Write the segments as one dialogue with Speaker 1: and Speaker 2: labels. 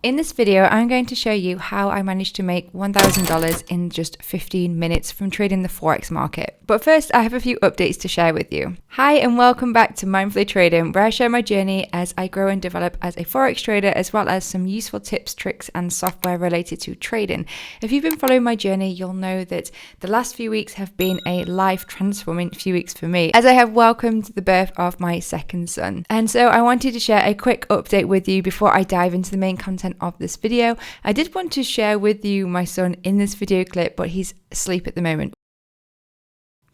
Speaker 1: In this video, I'm going to show you how I managed to make $1,000 in just 15 minutes from trading the Forex market. But first, I have a few updates to share with you. Hi, and welcome back to Mindfully Trading, where I share my journey as I grow and develop as a Forex trader, as well as some useful tips, tricks, and software related to trading. If you've been following my journey, you'll know that the last few weeks have been a life-transforming few weeks for me, as I have welcomed the birth of my second son. And so I wanted to share a quick update with you before I dive into the main content of this video. I did want to share with you my son in this video clip, but he's asleep at the moment.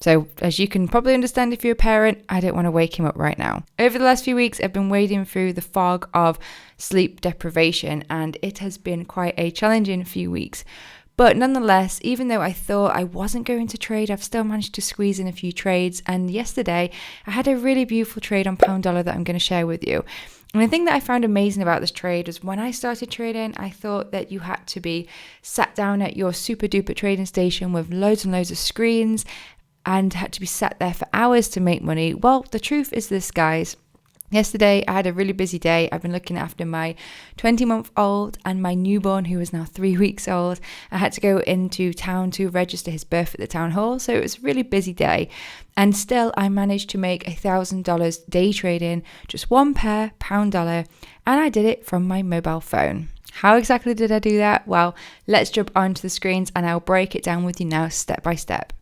Speaker 1: So as you can probably understand if you're a parent, I don't want to wake him up right now. Over the last few weeks, I've been wading through the fog of sleep deprivation, and it has been quite a challenging few weeks. But nonetheless, even though I thought I wasn't going to trade, I've still managed to squeeze in a few trades. And yesterday, I had a really beautiful trade on pound dollar that I'm going to share with you. And the thing that I found amazing about this trade was when I started trading, I thought that you had to be sat down at your super duper trading station with loads and loads of screens and had to be sat there for hours to make money. Well, the truth is this, guys. Yesterday, I had a really busy day. I've been looking after my 20-month-old and my newborn, who is now 3 weeks old. I had to go into town to register his birth at the town hall, so it was a really busy day. And still, I managed to make $1,000 day trading, just one pair, pound dollar, and I did it from my mobile phone. How exactly did I do that? Well, let's jump onto the screens and I'll break it down with you now step by step.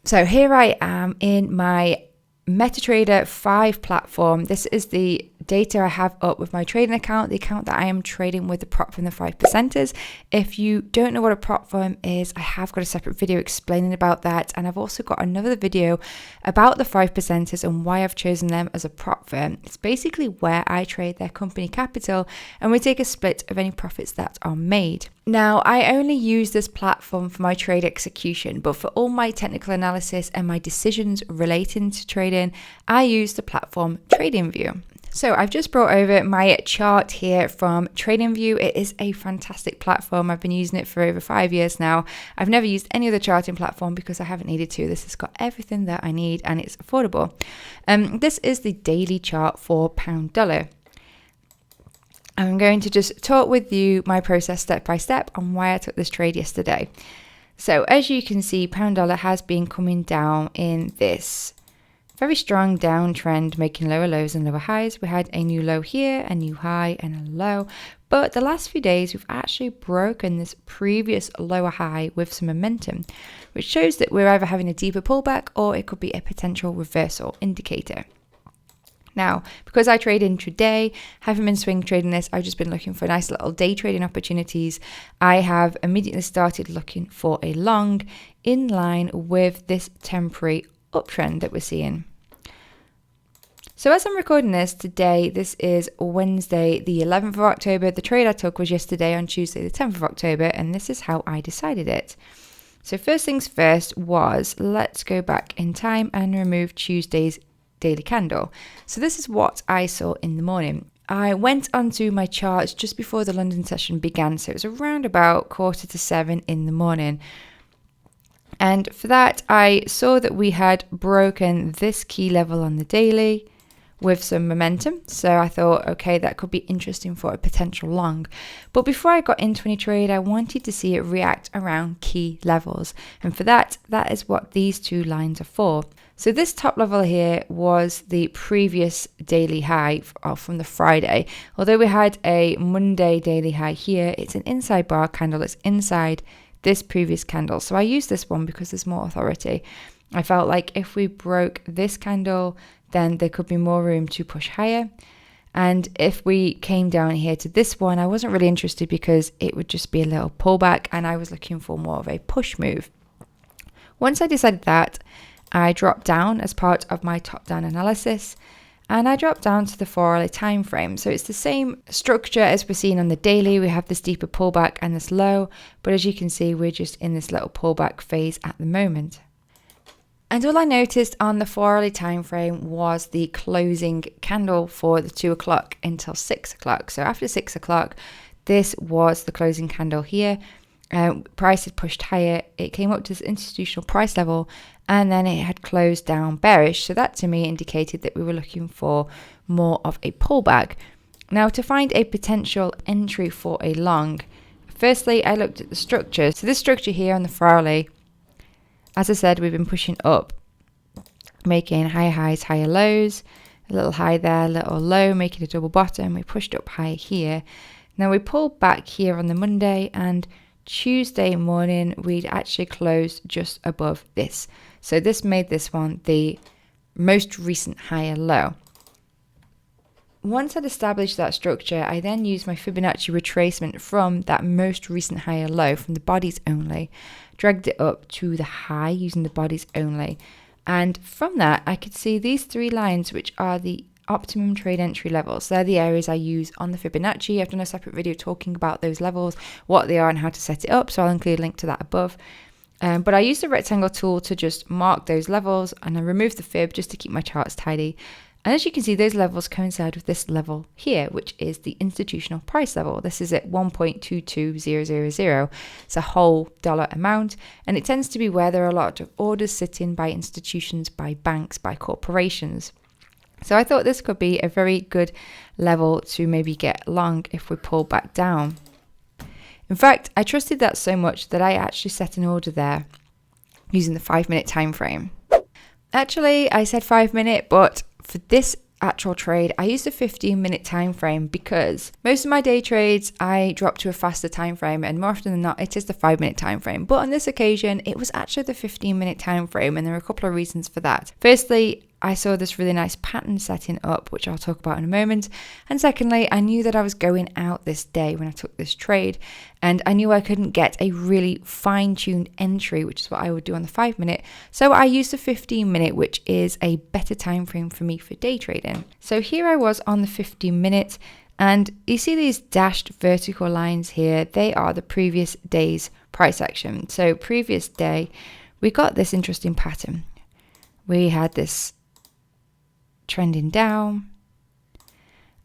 Speaker 1: So here I am in my MetaTrader 5 platform. This is the data I have up with my trading account, the account that I am trading with the prop firm, the 5%ers. If you don't know what a prop firm is, I have got a separate video explaining about that. And I've also got another video about the 5%ers and why I've chosen them as a prop firm. It's basically where I trade their company capital and we take a split of any profits that are made. Now, I only use this platform for my trade execution, but for all my technical analysis and my decisions relating to trading, I use the platform TradingView. So I've just brought over my chart here from TradingView. It is a fantastic platform. I've been using it for over 5 years now. I've never used any other charting platform because I haven't needed to. This has got everything that I need and it's affordable. This is the daily chart for pound dollar. I'm going to just talk with you my process step by step on why I took this trade yesterday. So as you can see, pound dollar has been coming down in this very strong downtrend, making lower lows and lower highs. We had a new low here, a new high and a low. But the last few days, we've actually broken this previous lower high with some momentum, which shows that we're either having a deeper pullback or it could be a potential reversal indicator. Now, because I trade intraday, haven't been swing trading this, I've just been looking for nice little day trading opportunities. I have immediately started looking for a long in line with this temporary uptrend that we're seeing. So as I'm recording this today, this is Wednesday, the 11th of October. The trade I took was yesterday on Tuesday, the 10th of October, and this is how I decided it. So first things first was, let's go back in time and remove Tuesday's daily candle. So this is what I saw in the morning. I went onto my charts just before the London session began, so it was around about 6:45 in the morning. And for that, I saw that we had broken this key level on the daily with some momentum. So I thought, okay, that could be interesting for a potential long. But before I got into any trade, I wanted to see it react around key levels. And for that, that is what these two lines are for. So this top level here was the previous daily high from the Friday. Although we had a Monday daily high here, it's an inside bar candle. It's inside this previous candle. So I use this one because there's more authority. I felt like if we broke this candle, then there could be more room to push higher. And if we came down here to this one, I wasn't really interested because it would just be a little pullback and I was looking for more of a push move. Once I decided that, I dropped down as part of my top-down analysis and I dropped down to the 4-hourly time frame. So it's the same structure as we're seeing on the daily. We have this deeper pullback and this low, but as you can see, we're just in this little pullback phase at the moment. And all I noticed on the 4-hourly time frame was the closing candle for the 2 o'clock until 6 o'clock. So after 6 o'clock, this was the closing candle here. price had pushed higher, it came up to this institutional price level, and then it had closed down bearish. So that to me indicated that we were looking for more of a pullback. Now, to find a potential entry for a long, firstly, I looked at the structure. So this structure here on the Farley, as I said, we've been pushing up, making higher highs, higher lows, a little high there, a little low, making a double bottom. We pushed up high here. Now we pulled back here on the Monday, and Tuesday morning we'd actually closed just above this. So this made this one the most recent higher low. Once I'd established that structure, I then used my Fibonacci retracement from that most recent higher low, from the bodies only, dragged it up to the high using the bodies only. And from that, I could see these three lines, which are the optimum trade entry levels. They're the areas I use on the Fibonacci. I've done a separate video talking about those levels, what they are and how to set it up. So I'll include a link to that above. But I use the rectangle tool to just mark those levels, and I remove the fib just to keep my charts tidy. And as you can see, those levels coincide with this level here, which is the institutional price level. This is at 1.22000. It's a whole dollar amount, and it tends to be where there are a lot of orders sitting by institutions, by banks, by corporations. So I thought this could be a very good level to maybe get long if we pull back down. In fact, I trusted that so much that I actually set an order there using the 5-minute time frame. Actually, I said 5 minute, but for this actual trade, I used a 15-minute time frame because most of my day trades, I drop to a faster time frame, and more often than not, it is the 5-minute time frame. But on this occasion, it was actually the 15-minute time frame, and there are a couple of reasons for that. Firstly, I saw this really nice pattern setting up, which I'll talk about in a moment. And secondly, I knew that I was going out this day when I took this trade, and I knew I couldn't get a really fine-tuned entry, which is what I would do on the 5-minute. So I used the 15-minute, which is a better time frame for me for day trading. So here I was on the 15-minute, and you see these dashed vertical lines here. They are the previous day's price action. So previous day, we got this interesting pattern. We had this trending down,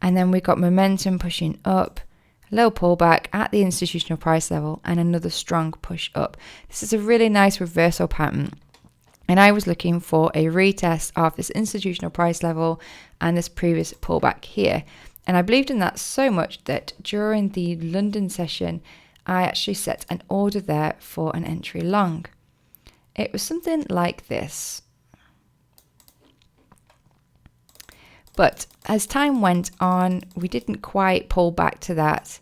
Speaker 1: and then we got momentum pushing up, a little pullback at the institutional price level, and another strong push up. This is a really nice reversal pattern, and I was looking for a retest of this institutional price level and this previous pullback here. And I believed in that so much that during the London session, I actually set an order there for an entry long. It was something like this. But as time went on, we didn't quite pull back to that,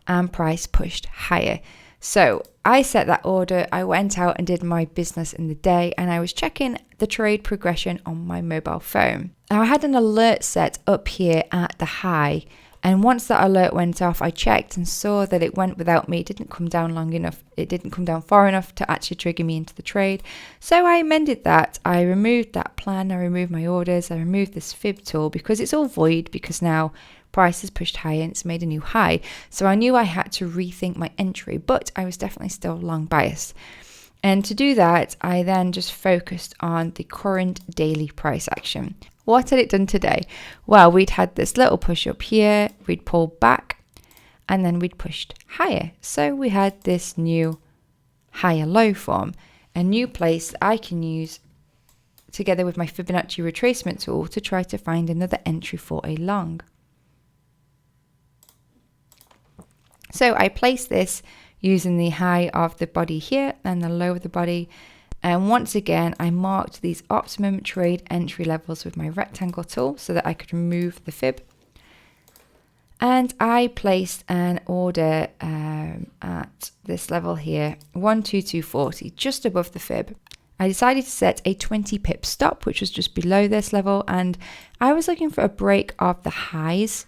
Speaker 1: and price pushed higher. So I set that order, I went out and did my business in the day, and I was checking the trade progression on my mobile phone. Now I had an alert set up here at the high, and once that alert went off, I checked and saw that it went without me. It didn't come down long enough. It didn't come down far enough to actually trigger me into the trade. So I amended that. I removed that plan. I removed my orders. I removed this fib tool because it's all void, because now price has pushed higher and it's made a new high. So I knew I had to rethink my entry, but I was definitely still long biased. And to do that, I then just focused on the current daily price action. What had it done today? Well, we'd had this little push up here, we'd pulled back, and then we'd pushed higher. So we had this new higher low form, a new place that I can use together with my Fibonacci retracement tool to try to find another entry for a long. So I placed this using the high of the body here and the low of the body. And once again, I marked these optimum trade entry levels with my rectangle tool so that I could remove the fib. And I placed an order at this level here, 122.40, just above the fib. I decided to set a 20 pip stop, which was just below this level. And I was looking for a break of the highs.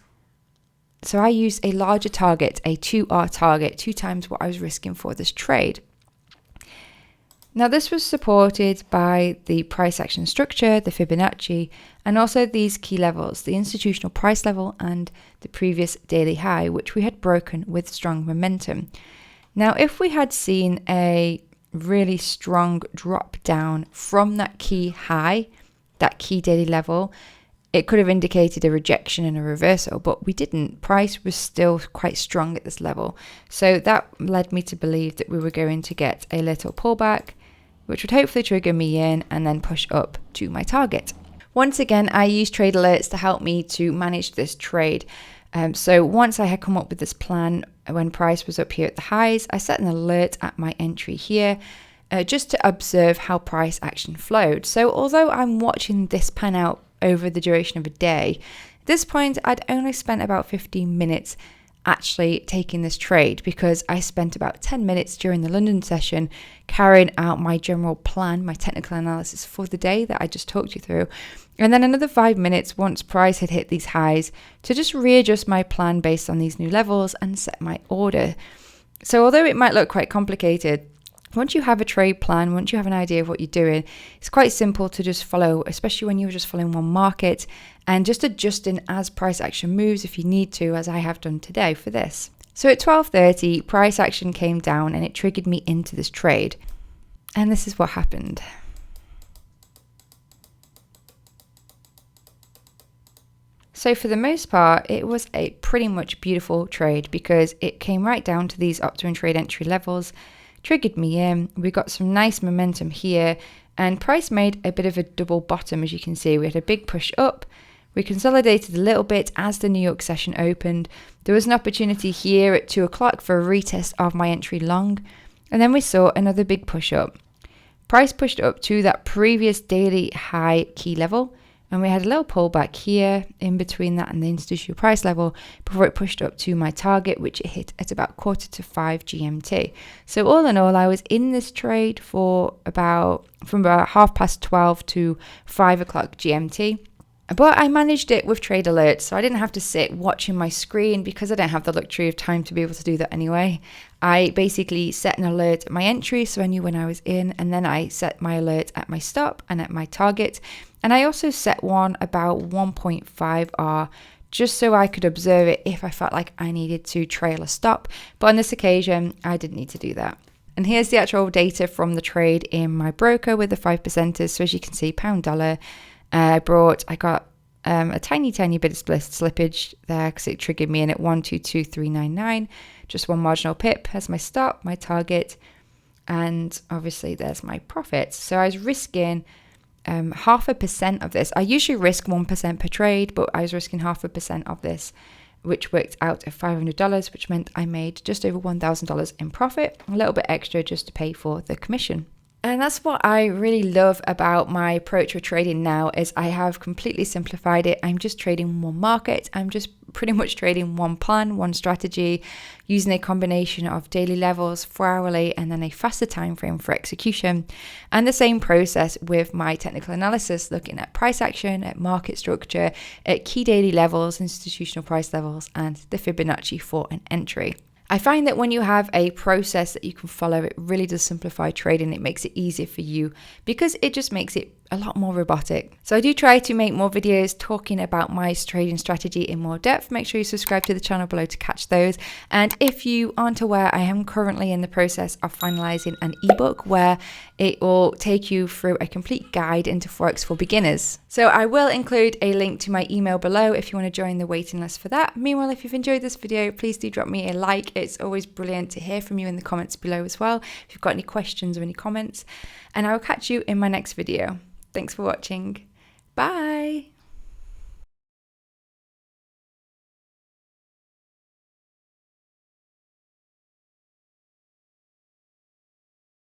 Speaker 1: So I used a larger target, a 2R target, 2 times what I was risking for this trade. Now this was supported by the price action structure, the Fibonacci, and also these key levels, the institutional price level and the previous daily high, which we had broken with strong momentum. Now if we had seen a really strong drop down from that key high, that key daily level, it could have indicated a rejection and a reversal, but we didn't. Price was still quite strong at this level. So that led me to believe that we were going to get a little pullback, which would hopefully trigger me in and then push up to my target. Once again, I used trade alerts to help me to manage this trade. So once I had come up with this plan, when price was up here at the highs, I set an alert at my entry here just to observe how price action flowed. So although I'm watching this pan out over the duration of a day, at this point I'd only spent about 15 minutes actually taking this trade, because I spent about 10 minutes during the London session carrying out my general plan, my technical analysis for the day that I just talked you through, and then another 5 minutes once price had hit these highs to just readjust my plan based on these new levels and set my order. So although it might look quite complicated, once you have a trade plan, once you have an idea of what you're doing, it's quite simple to just follow, especially when you're just following one market and just adjusting as price action moves if you need to, as I have done today for this. So at 12:30, price action came down and it triggered me into this trade. And this is what happened. So for the most part, it was a pretty much beautiful trade because it came right down to these optimum trade entry levels, triggered me in. We got some nice momentum here, and price made a bit of a double bottom. As you can see, we had a big push up. We consolidated a little bit as the New York session opened. There was an opportunity here at 2 o'clock for a retest of my entry long, and then we saw another big push up. Price pushed up to that previous daily high key level, and we had a little pullback here in between that and the institutional price level before it pushed up to my target, which it hit at about 4:45 GMT. So all in all, I was in this trade for from about 12:30 to 5 o'clock GMT. But I managed it with trade alerts, so I didn't have to sit watching my screen because I don't have the luxury of time to be able to do that anyway. I basically set an alert at my entry, so I knew when I was in, and then I set my alert at my stop and at my target. And I also set one about 1.5 R just so I could observe it if I felt like I needed to trail a stop. But on this occasion, I didn't need to do that. And here's the actual data from the trade in my broker with the 5%ers. So as you can see, pound dollar, I got a tiny bit of slippage there because it triggered me in at 122.399, just one marginal pip as my stop, my target, and obviously there's my profits. So I was risking 0.5% of this. I usually risk 1% per trade, but I was risking 0.5% of this, which worked out at $500, which meant I made just over $1,000 in profit, a little bit extra just to pay for the commission. And that's what I really love about my approach with trading now, is I have completely simplified it. I'm just trading one market. I'm just pretty much trading one plan, one strategy, using a combination of daily levels, 4-hourly, and then a faster time frame for execution. And the same process with my technical analysis, looking at price action, at market structure, at key daily levels, institutional price levels, and the Fibonacci for an entry. I find that when you have a process that you can follow, it really does simplify trading. It makes it easier for you because it just makes it a lot more robotic. So I do try to make more videos talking about my trading strategy in more depth. Make sure you subscribe to the channel below to catch those. And if you aren't aware, I am currently in the process of finalizing an ebook where it will take you through a complete guide into Forex for beginners. So I will include a link to my email below if you want to join the waiting list for that. Meanwhile, if you've enjoyed this video, please do drop me a like. It's always brilliant to hear from you in the comments below as well, if you've got any questions or any comments. And I will catch you in my next video. Thanks for watching. Bye.